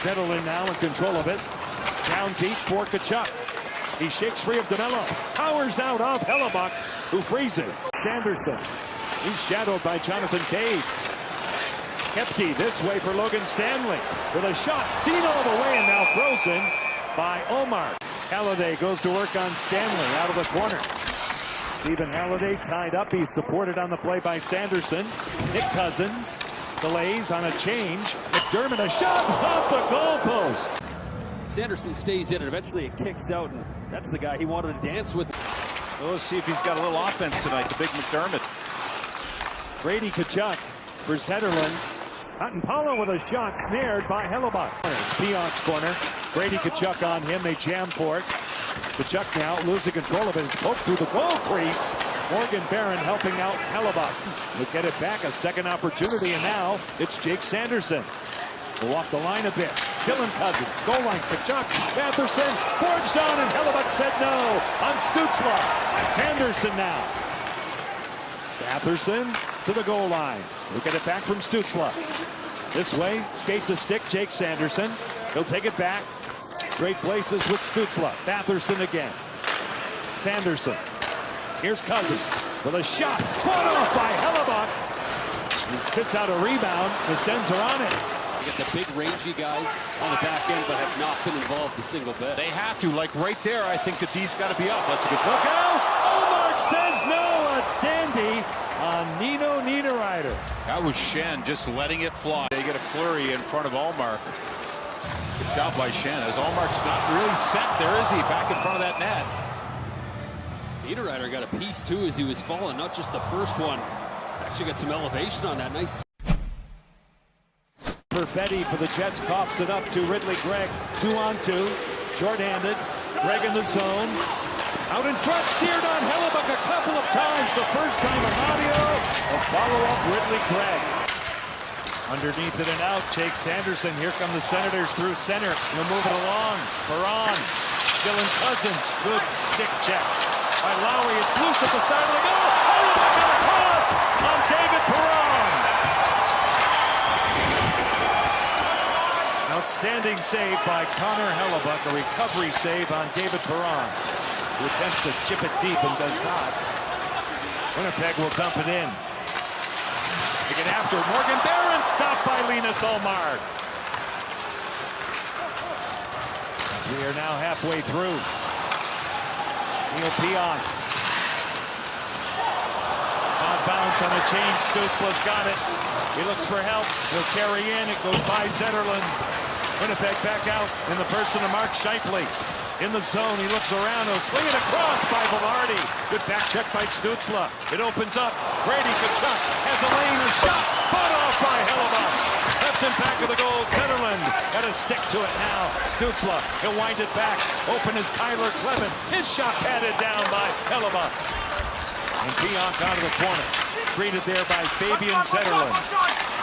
Settle in now in control of it. Down deep for Tkachuk. He shakes free of DeMello. Powers out off Hellebuck, who freezes. Sanderson. He's shadowed by Jonathan Taves. Kepke this way for Logan Stanley. With a shot seen all the way and now frozen by Omar. Halliday goes to work on Stanley out of the corner. Stephen Halliday tied up. He's supported on the play by Sanderson. Nick Cousins delays on a change. McDermott, a shot off the goalpost. Sanderson stays in and eventually it kicks out, and that's the guy he wanted to dance with. Well, let's see if he's got a little offense tonight, the big McDermott. Brady Tkachuk for Zetterlund. Hutton Paulo with a shot snared by Hellebuck. It's Pionk's corner. Brady Tkachuk on him. They jam for it. Tkachuk now losing control of it. It's poked through the goal crease. Morgan Barron helping out Hellebuck. Look at it back. A second opportunity, and now it's Jake Sanderson. We'll walk the line a bit. Dylan Cousins, goal line, Tkachuk, Batherson, forged on, and Hellebuck said no on Stützle. Sanderson now. Batherson to the goal line. Look at it back from Stützle. This way, skate to stick, Jake Sanderson. He'll take it back. Great places with Stützle. Batherson again. Sanderson. Here's Cousins with a shot. Fought off by Hellebuck. He spits out a rebound. The Sens are on it. You get the big rangy guys on the back end, but have not been involved a single bit. They have to, like right there, I think the D's got to be up. That's a good look out. Olmark says no. A dandy on Nino Niederreiter. That was Shen just letting it fly. They get a flurry in front of Olmark. Good job by Shen, as Olmark's not really set there, is he? Back in front of that net. Niederreiter got a piece too as he was falling, not just the first one. Actually got some elevation on that. Nice. Perfetti for the Jets coughs it up to Ridley Gregg. 2-on-2. Short-handed. Gregg in the zone. Out in front, steered on Hellebuck a couple of times. The first time on audio. A follow-up Ridley Gregg. Underneath it and out. Jake Sanderson. Here come the Senators through center. He'll move it along. Perron. Dylan Cousins. Good stick check by Lowry. It's loose at the side of the goal. Hellebuck got a cross on David Perron. Outstanding save by Connor Hellebuck. A recovery save on David Perron, who attempts to chip it deep and does not. Winnipeg will dump it in. To get after Morgan Barron, stopped by Linus Ullmark. As we are now halfway through. Neil Pionk. Odd bounce on a change. Stützle's got it. He looks for help. He'll carry in. It goes by Zetterlund. Winnipeg back out in the person of Mark Scheifele. In the zone, he looks around. He'll swing it across by Velarde. Good back check by Stützle. It opens up. Brady Tkachuk has a lane. A shot. Fought off by Hellebuck. Left in back of the goal. Zetterlund got to stick to it now. Stützle. He'll wind it back. Open is Tyler Clement. His shot patted down by Hellebuck. And Pionk out of the corner. Greeted there by Fabian Zetterlund.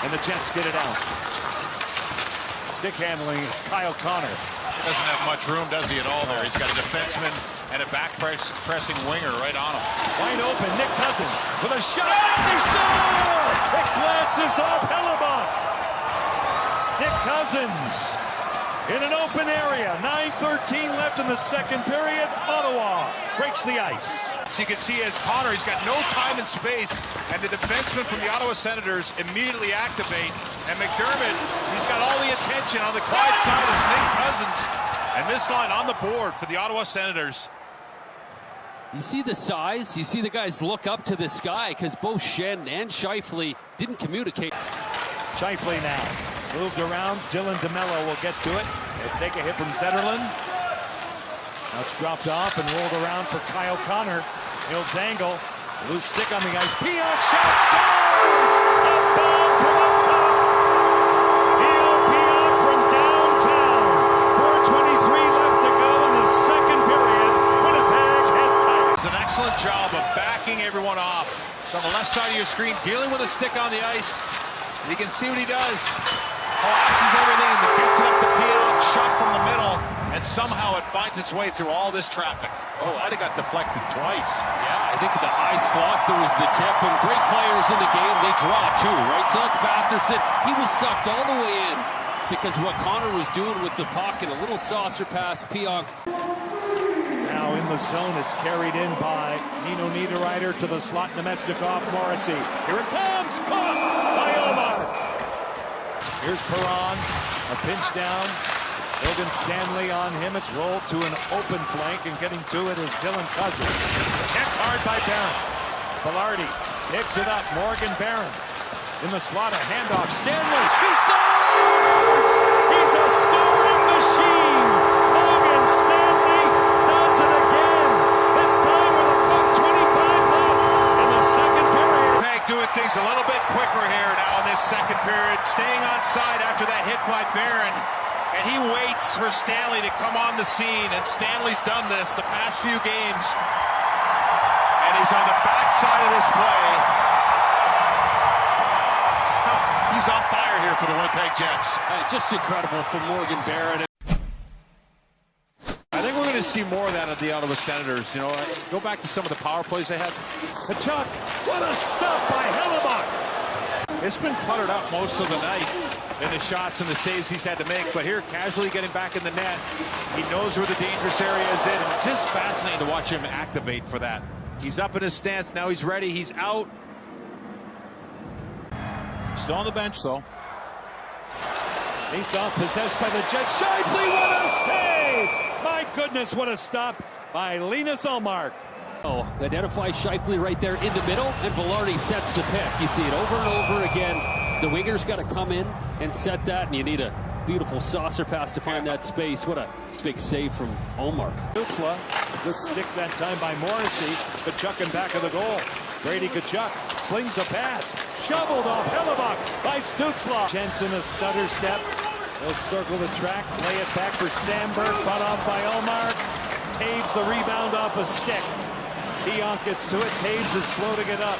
And the Jets get it out. Stick handling is Kyle Connor. Doesn't have much room, does he, at all there? He's got a defenseman and a back-pressing winger right on him. Wide open, Nick Cousins with a shot. They score! It glances off Hellebuck. Nick Cousins in an open area. 9:13 left in the second period. Ottawa breaks the ice. So you can see as Connor, he's got no time and space, and the defenseman from the Ottawa Senators immediately activate. And McDermott, he's got all the attention on the quiet side is Nick Cousins. And this line on the board for the Ottawa Senators. You see the size, you see the guys look up to this guy because both Shen and Scheifele didn't communicate. Scheifele now moved around. Dylan DeMello will get to it. He'll take a hit from Zetterlund. Now it's dropped off and rolled around for Kyle Connor. He'll dangle. Loose stick on the ice. Pionk shot scores! A bomb from up top. Neil Pionk from downtown. 4:23 left to go in the second period. Winnipeg has tied. It's an excellent job of backing everyone off. On the left side of your screen, dealing with a stick on the ice. You can see what he does. Collapses everything and gets it up to Pionk. Shot from the middle. And somehow it finds its way through all this traffic. Oh, I'd have got deflected twice. Yeah, I think the high slot, there was the tip. And great players in the game, they draw too, right? So that's Batherson. He was sucked all the way in. because what Connor was doing with the puck and a little saucer pass, Pionk. Now in the zone, it's carried in by Nino Niederreiter to the slot. Nemestikov, Morrissey. Here it comes, caught by Omar. Here's Perron, a pinch down. Logan Stanley on him. It's rolled to an open flank, and getting to it is Dylan Cousins. Checked hard by Barron. Velarde picks it up. Morgan Barron in the slot, a handoff. Stanley, he scores! He's a scoring machine. Logan Stanley does it again. This time with a buck 25 left in the second period. Peg doing things a little bit quicker here now in this second period. Staying on side after that hit by Barron. And he waits for Stanley to come on the scene. And Stanley's done this the past few games. And he's on the backside of this play. He's on fire here for the Winnipeg Jets. Just incredible from Morgan Barron. I think we're going to see more of that at the Ottawa Senators. You know, go back to some of the power plays they had. Kachuk, what a stop by Hellebuyck. It's been cluttered up most of the night in the shots and the saves he's had to make. But here, casually getting back in the net. He knows where the dangerous area is in. And just fascinating to watch him activate for that. He's up in his stance. Now he's ready. He's out. Still on the bench, though. Face-off possessed by the Jets. Shifley, what a save! My goodness, what a stop by Linus Ullmark. Oh, identify Shifley right there in the middle, and Velarde sets the pick. You see it over and over again. The winger's got to come in and set that, and you need a beautiful saucer pass to find that space. What a big save from Ullmark. Stützle, good stick that time by Morrissey. Kachuk in back of the goal. Brady Kachuk slings a pass. Shoveled off Hellebuyck by Stützle. Jensen a stutter step. He'll circle the track, lay it back for Sandberg. Cut off by Ullmark. Taves the rebound off a stick. Pionk gets to it. Taves is slow to get up.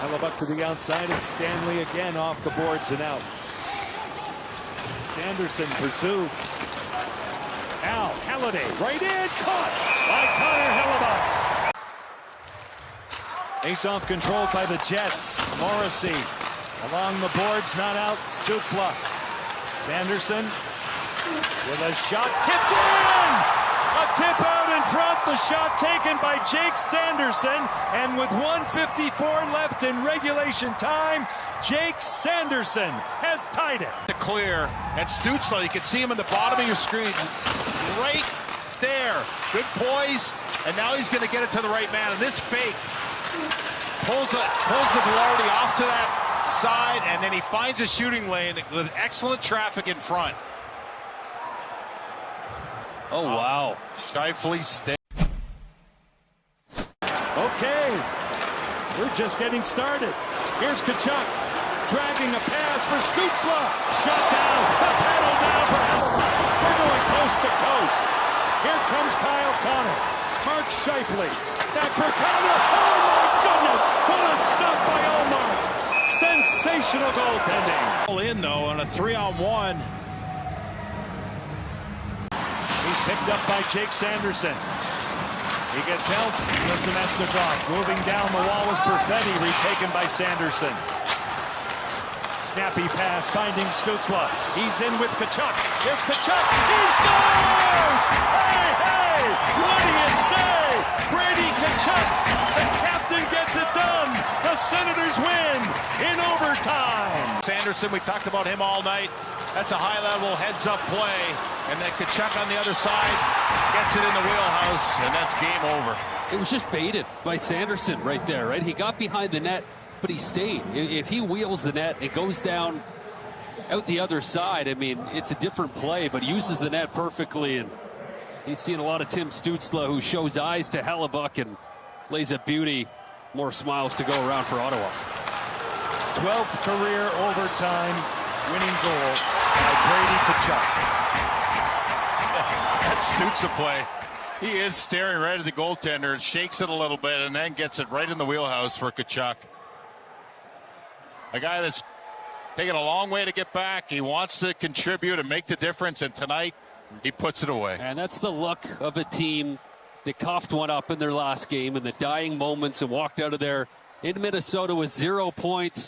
Hellebuyck to the outside, and Stanley again off the boards and out. Sanderson pursued. Now Halliday right in, caught by Connor Hellebuyck. Face-off controlled by the Jets. Morrissey along the boards, not out. Stützle. Sanderson with a shot tipped in. A tip out in front. The shot taken by Jake Sanderson. And with 1:54 left in regulation time, Jake Sanderson has tied it. To clear, and Stützle, you can see him in the bottom of your screen, right there. Good poise, and now he's going to get it to the right man. And this fake pulls the Velarde off to that side, and then he finds a shooting lane with excellent traffic in front. Oh, wow. Shifley stay. Okay, we're just getting started. Here's Kachuk dragging a pass for Stützle. Shut down. The paddle down for Hellebuyck. We're going coast to coast. Here comes Kyle Connor. Mark Shifley. Back for Connor. Oh, my goodness. What a stop by Omar. Sensational goaltending. All in, though, on a 3-on-1. He's picked up by Jake Sanderson. He gets help. Just Nemestikov. Moving down the wall was Perfetti, retaken by Sanderson. Snappy pass, finding Stützle. He's in with Kachuk. Here's Kachuk. He scores! Hey, hey! What do you say? Brady Kachuk. The captain gets it done. The Senators win in overtime. Sanderson, we talked about him all night. That's a high-level heads-up play. And then Kachuk on the other side gets it in the wheelhouse, and that's game over. It was just baited by Sanderson right there, right? He got behind the net, but he stayed. If he wheels the net, it goes down out the other side. I mean, it's a different play, but uses the net perfectly. And he's seen a lot of Tim Stützle, who shows eyes to Hellebuyck and plays a beauty. More smiles to go around for Ottawa. 12th career overtime winning goal by Brady Kachuk. That Stützle play. He is staring right at the goaltender, shakes it a little bit, and then gets it right in the wheelhouse for Kachuk. A guy that's taken a long way to get back. He wants to contribute and make the difference, and tonight he puts it away. And that's the look of a team that coughed one up in their last game in the dying moments and walked out of there in Minnesota with 0 points.